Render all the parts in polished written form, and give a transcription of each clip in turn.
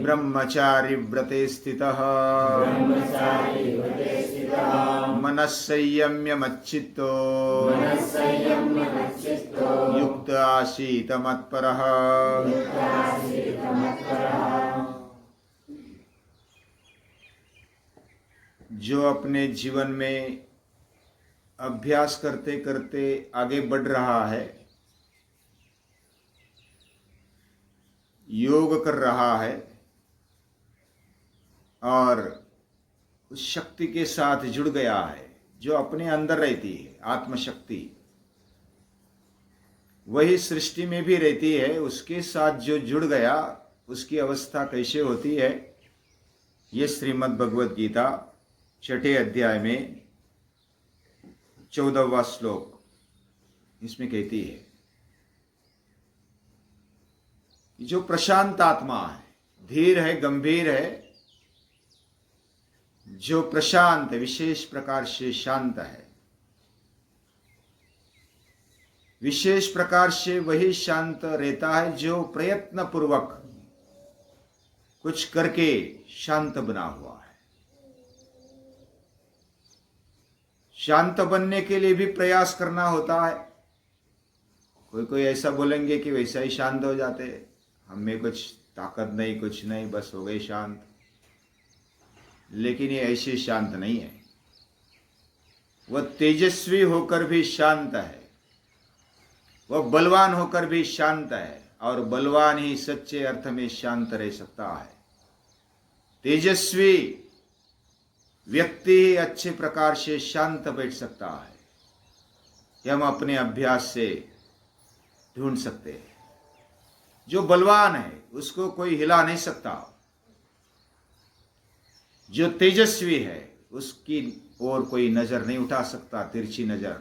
ब्रह्मचारी व्रते स्थितः मनः संयम्य मच्चित्तो युक्त आसीत मत्परः। जो अपने जीवन में अभ्यास करते करते आगे बढ़ रहा है, योग कर रहा है और उस शक्ति के साथ जुड़ गया है जो अपने अंदर रहती है, आत्मशक्ति वही सृष्टि में भी रहती है, उसके साथ जो जुड़ गया उसकी अवस्था कैसे होती है, ये श्रीमद् भगवद गीता छठे अध्याय में 14वां श्लोक इसमें कहती है। जो प्रशांत आत्मा है, धीर है, गंभीर है, जो प्रशांत विशेष प्रकार से शांत है, विशेष प्रकार से वही शांत रहता है जो प्रयत्न पूर्वक कुछ करके शांत बना हुआ है। शांत बनने के लिए भी प्रयास करना होता है। कोई कोई ऐसा बोलेंगे कि वैसा ही शांत हो जाते, हमें कुछ ताकत नहीं, कुछ नहीं, बस हो गए शांत। लेकिन ये ऐसे शांत नहीं है। वह तेजस्वी होकर भी शांत है, वह बलवान होकर भी शांत है, और बलवान ही सच्चे अर्थ में शांत रह सकता है। तेजस्वी व्यक्ति ही अच्छे प्रकार से शांत बैठ सकता है। यह हम अपने अभ्यास से ढूंढ सकते हैं। जो बलवान है उसको कोई हिला नहीं सकता, जो तेजस्वी है उसकी ओर कोई नजर नहीं उठा सकता, तिरछी नजर।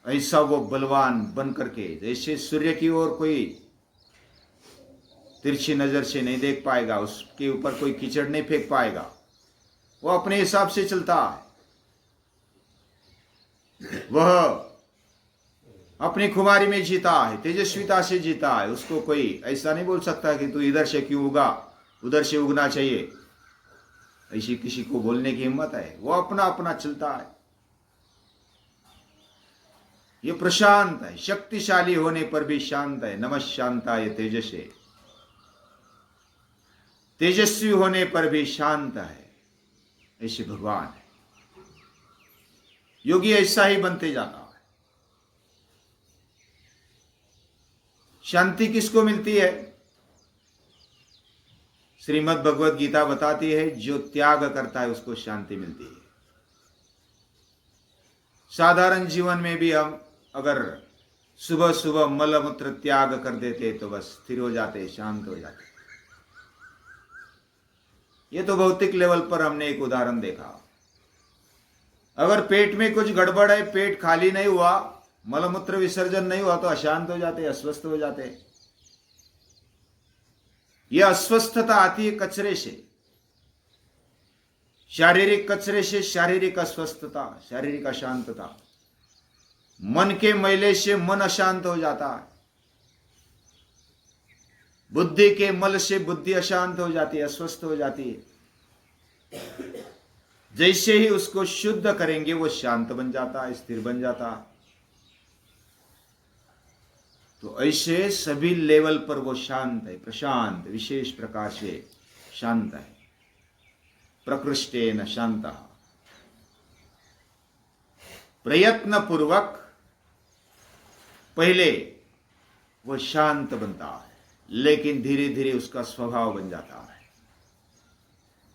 ऐसा वो बलवान बन करके, जैसे सूर्य की ओर कोई तिरछी नजर से नहीं देख पाएगा, उसके ऊपर कोई कीचड़ नहीं फेंक पाएगा, वो अपने हिसाब से चलता है। वह अपनी खुमारी में जीता है, तेजस्विता से जीता है। उसको कोई ऐसा नहीं बोल सकता कि तू इधर से क्यों उगा, उधर से उगना चाहिए। ऐसी किसी को बोलने की हिम्मत है? वो अपना अपना चलता है। ये प्रशांत है, शक्तिशाली होने पर भी शांत है। नमः शांताय तेजसे, तेजस्वी होने पर भी शांत है। ऐसे भगवान है। योगी ऐसा ही बनते जाता है। शांति किसको मिलती है? श्रीमद् भगवद गीता बताती है, जो त्याग करता है उसको शांति मिलती है। साधारण जीवन में भी हम अगर सुबह सुबह मल मूत्र त्याग कर देते तो बस स्थिर हो जाते, शांत हो जाते। ये तो भौतिक लेवल पर हमने एक उदाहरण देखा। अगर पेट में कुछ गड़बड़ है, पेट खाली नहीं हुआ, मलमूत्र विसर्जन नहीं हुआ तो अशांत हो जाते, अस्वस्थ हो जाते। यह अस्वस्थता आती है कचरे से, शारीरिक कचरे से शारीरिक अस्वस्थता, शारीरिक अशांतता। मन के मैले से मन अशांत हो जाता है, बुद्धि के मल से बुद्धि अशांत हो जाती है, अस्वस्थ हो जाती है। जैसे ही उसको शुद्ध करेंगे वो शांत बन जाता है, स्थिर बन जाता है। तो ऐसे सभी लेवल पर वो शांत है, प्रशांत, विशेष प्रकार से शांत है। प्रकृष्टेन शांतः, प्रयत्न पूर्वक पहले वो शांत बनता है, लेकिन धीरे धीरे उसका स्वभाव बन जाता है,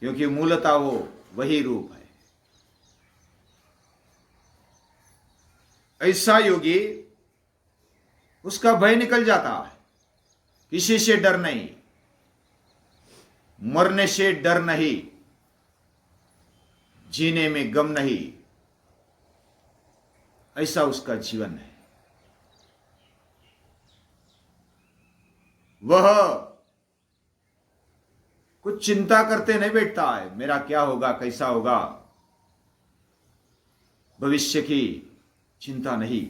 क्योंकि मूलतः वो वही रूप है। ऐसा योगी, उसका भय निकल जाता है, किसी से डर नहीं, मरने से डर नहीं, जीने में गम नहीं। ऐसा उसका जीवन है। वह कुछ चिंता करते नहीं बैठता है, मेरा क्या होगा, कैसा होगा, भविष्य की चिंता नहीं।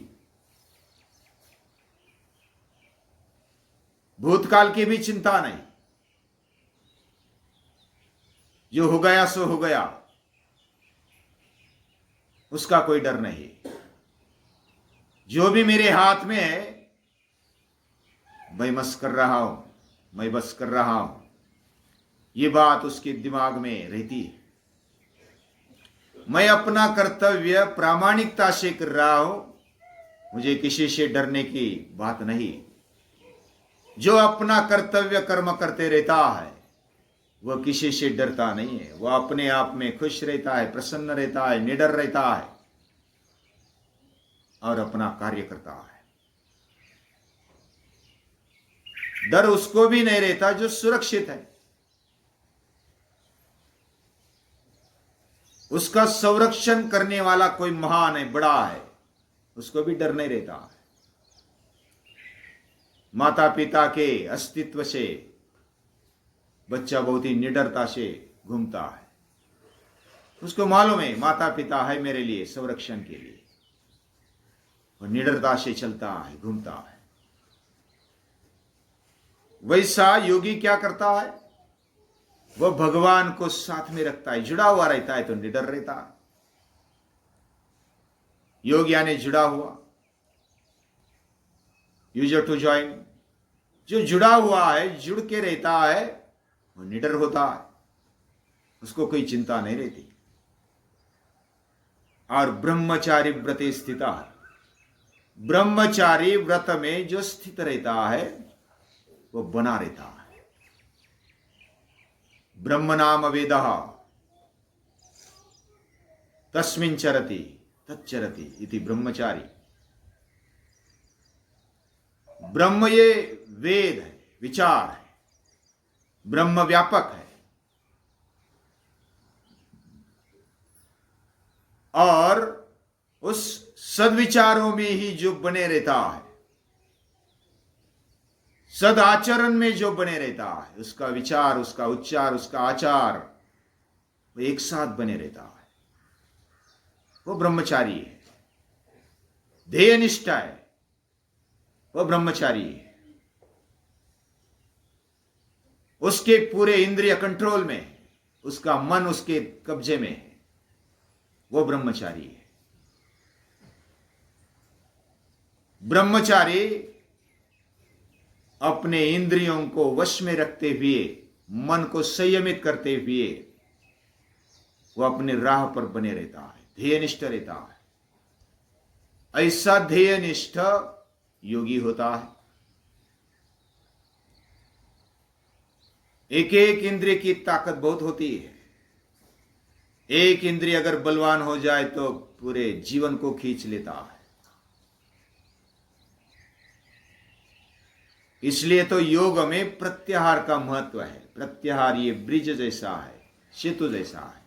भूतकाल की भी चिंता नहीं, जो हो गया सो हो गया, उसका कोई डर नहीं। जो भी मेरे हाथ में है मैं मस कर रहा हूं, मैं बस कर रहा हूं, ये बात उसके दिमाग में रहती है। मैं अपना कर्तव्य प्रामाणिकता से कर रहा हूं, मुझे किसी से डरने की बात नहीं। जो अपना कर्तव्य कर्म करते रहता है वह किसी से डरता नहीं है, वह अपने आप में खुश रहता है, प्रसन्न रहता है, निडर रहता है और अपना कार्य करता है। डर उसको भी नहीं रहता जो सुरक्षित है, उसका संरक्षण करने वाला कोई महान है, बड़ा है, उसको भी डर नहीं रहता है। माता पिता के अस्तित्व से बच्चा बहुत ही निडरता से घूमता है, उसको मालूम है माता पिता है मेरे लिए संरक्षण के लिए, वो निडरता से चलता है, घूमता है। वैसा योगी क्या करता है, वह भगवान को साथ में रखता है, जुड़ा हुआ रहता है तो निडर रहता है। योग यानी जुड़ा हुआ, यूजर टू ज्वाइन, जो जुड़ा हुआ है, जुड़ के रहता है, वो निडर होता है, उसको कोई चिंता नहीं रहती। और ब्रह्मचारी व्रते स्थित है, ब्रह्मचारी व्रत में जो स्थित रहता है वो बना रहता है। ब्रह्म नाम वेदः तस्मिन् चरति तच्चरति इति ब्रह्मचारी। ब्रह्म ये वेद है, विचार है, ब्रह्म व्यापक है, और उस सद्विचारों में ही जो बने रहता है, सद आचरण में जो बने रहता है, उसका विचार, उसका उच्चार, उसका आचार वो एक साथ बने रहता है, वो ब्रह्मचारी है। ध्येय निष्ठा है, वो ब्रह्मचारी है। उसके पूरे इंद्रिय कंट्रोल में, उसका मन उसके कब्जे में है, वो ब्रह्मचारी है। ब्रह्मचारी अपने इंद्रियों को वश में रखते हुए, मन को संयमित करते हुए वो अपने राह पर बने रहता है, ध्येयनिष्ठ रहता है। ऐसा ध्येयनिष्ठ योगी होता है। एक एक इंद्रिय की ताकत बहुत होती है। एक इंद्रिय अगर बलवान हो जाए तो पूरे जीवन को खींच लेता है। इसलिए तो योग में प्रत्याहार का महत्व है। प्रत्याहार ये ब्रिज जैसा है, सेतु जैसा है।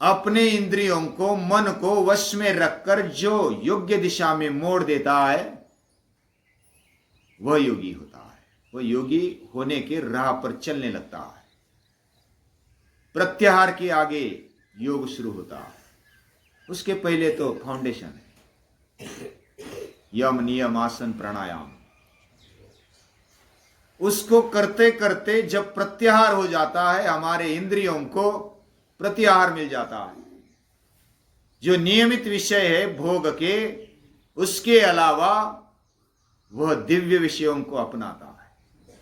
अपने इंद्रियों को, मन को वश में रखकर जो योग्य दिशा में मोड़ देता है वह योगी होता है। वह योगी होने के राह पर चलने लगता है। प्रत्याहार के आगे योग शुरू होता है। उसके पहले तो फाउंडेशन है, यम नियम आसन प्राणायाम। उसको करते करते जब प्रत्याहार हो जाता है, हमारे इंद्रियों को प्रत्याहार मिल जाता है। जो नियमित विषय है भोग के, उसके अलावा वह दिव्य विषयों को अपनाता है।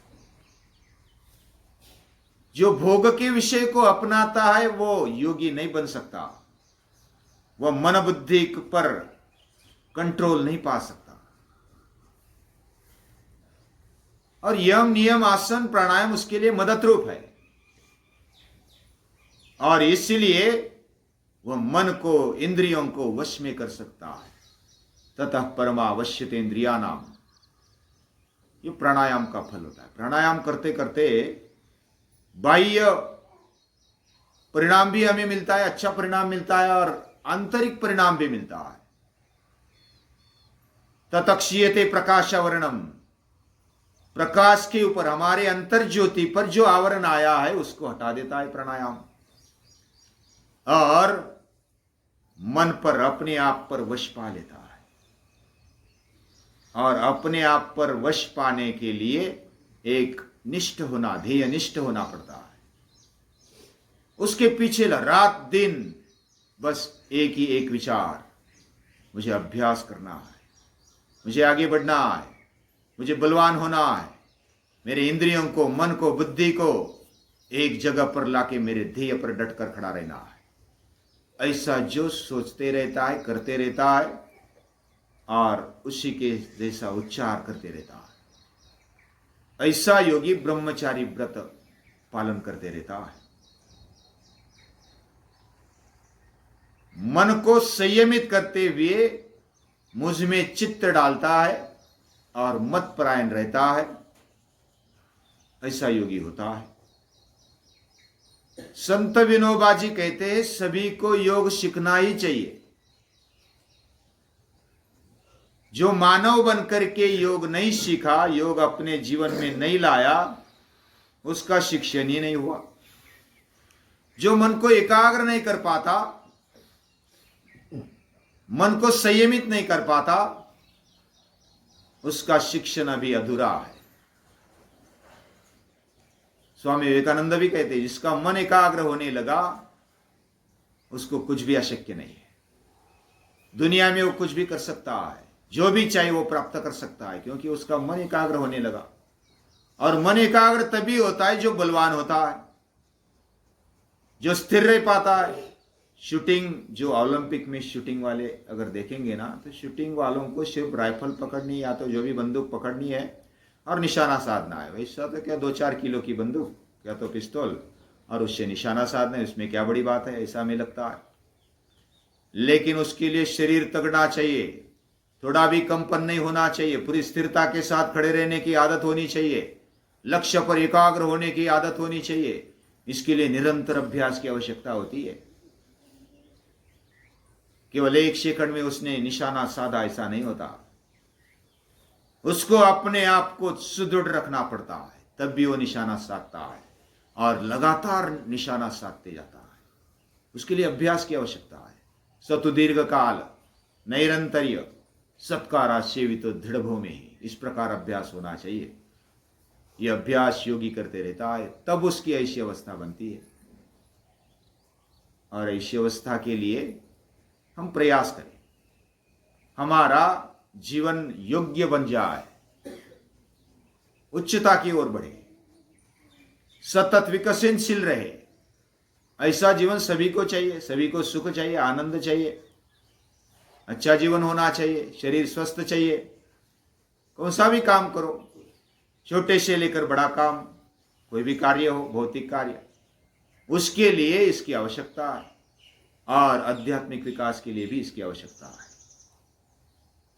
जो भोग के विषय को अपनाता है वो योगी नहीं बन सकता। वह मन बुद्धि पर कंट्रोल नहीं पा सकता। और यम नियम आसन प्राणायाम उसके लिए मदद रूप है। और इसलिए वह मन को, इंद्रियों को वश में कर सकता है। ततः परमावश्यते इंद्रियाणाम, ये प्राणायाम का फल होता है। प्राणायाम करते करते बाह्य परिणाम भी हमें मिलता है, अच्छा परिणाम मिलता है, और आंतरिक परिणाम भी मिलता है। ततक्षीयते प्रकाशावरणम, प्रकाश के ऊपर, हमारे अंतर ज्योति पर जो आवरण आया है उसको हटा देता है प्राणायाम। और मन पर, अपने आप पर वश पा लेता है। और अपने आप पर वश पाने के लिए एक निष्ठ होना, ध्येय निष्ठ होना पड़ता है। उसके पीछे रात दिन बस एक ही एक विचार, मुझे अभ्यास करना है, मुझे आगे बढ़ना है, मुझे बलवान होना है, मेरे इंद्रियों को, मन को, बुद्धि को एक जगह पर लाके मेरे ध्येय पर डटकर खड़ा रहना है। ऐसा जो सोचते रहता है, करते रहता है और उसी के जैसा उच्चार करते रहता है, ऐसा योगी ब्रह्मचारी व्रत पालन करते रहता है। मन को संयमित करते हुए मुझ में चित्त डालता है और मत परायण रहता है, ऐसा योगी होता है। संत विनोबा जी कहते हैं सभी को योग सीखना ही चाहिए। जो मानव बनकर के योग नहीं सीखा, योग अपने जीवन में नहीं लाया, उसका शिक्षण ही नहीं हुआ। जो मन को एकाग्र नहीं कर पाता, मन को संयमित नहीं कर पाता, उसका शिक्षण अभी अधूरा है। स्वामी विवेकानंद भी कहते हैं जिसका मन एकाग्र होने लगा उसको कुछ भी अशक्य नहीं है। दुनिया में वो कुछ भी कर सकता है, जो भी चाहे वो प्राप्त कर सकता है, क्योंकि उसका मन एकाग्र होने लगा। और मन एकाग्र तभी होता है जो बलवान होता है, जो स्थिर रह पाता है। शूटिंग, जो ओलंपिक में शूटिंग वाले अगर देखेंगे ना, तो शूटिंग वालों को सिर्फ राइफल पकड़नी या तो जो भी बंदूक पकड़नी है और निशाना साधना है। वैसा तो क्या 2-4 किलो की बंदूक, क्या तो पिस्तौल, और उससे निशाना साधना है, उसमें क्या बड़ी बात है, ऐसा हमें लगता है। लेकिन उसके लिए शरीर तगड़ा चाहिए, थोड़ा भी कंपन नहीं होना चाहिए, पूरी स्थिरता के साथ खड़े रहने की आदत होनी चाहिए, लक्ष्य पर एकाग्र होने की आदत होनी चाहिए। इसके लिए निरंतर अभ्यास की आवश्यकता होती है। केवल 1 सेकंड में उसने निशाना साधा, ऐसा नहीं होता। उसको अपने आप को सुदृढ़ रखना पड़ता है, तब भी वो निशाना साधता है और लगातार निशाना साधते जाता है। उसके लिए अभ्यास की आवश्यकता है। सतु दीर्घ काल नैरंतर्य सत्कारा सेवितो दृढ़ भूमि, इस प्रकार अभ्यास होना चाहिए। यह अभ्यास योगी करते रहता है, तब उसकी ऐसी अवस्था बनती है। और ऐसी अवस्था के लिए हम प्रयास करें, हमारा जीवन योग्य बन जाए, उच्चता की ओर बढ़े, सतत विकसनशील रहे। ऐसा जीवन सभी को चाहिए। सभी को सुख चाहिए, आनंद चाहिए, अच्छा जीवन होना चाहिए, शरीर स्वस्थ चाहिए। कौन सा भी काम करो, छोटे से लेकर बड़ा काम, कोई भी कार्य हो, भौतिक कार्य, उसके लिए इसकी आवश्यकता है। और आध्यात्मिक विकास के लिए भी इसकी आवश्यकता है।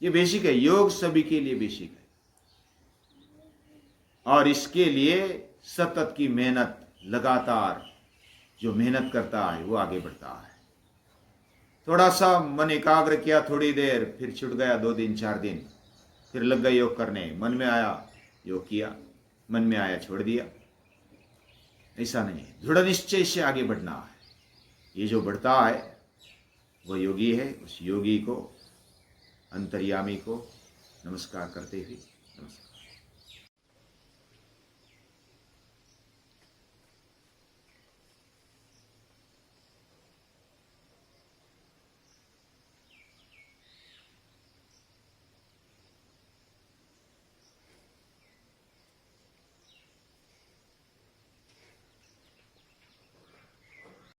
ये बेसिक है, योग सभी के लिए बेसिक है। और इसके लिए सतत की मेहनत, लगातार जो मेहनत करता है वो आगे बढ़ता है। थोड़ा सा मन एकाग्र किया, थोड़ी देर, फिर छूट गया, 2 दिन 4 दिन, फिर लग गए योग करने, मन में आया योग किया, मन में आया छोड़ दिया, ऐसा नहीं है। दृढ़ निश्चय से आगे बढ़ना है। ये जो बढ़ता है वो योगी है। उस योगी को, अंतर्यामी को नमस्कार करते हुए नमस्कार।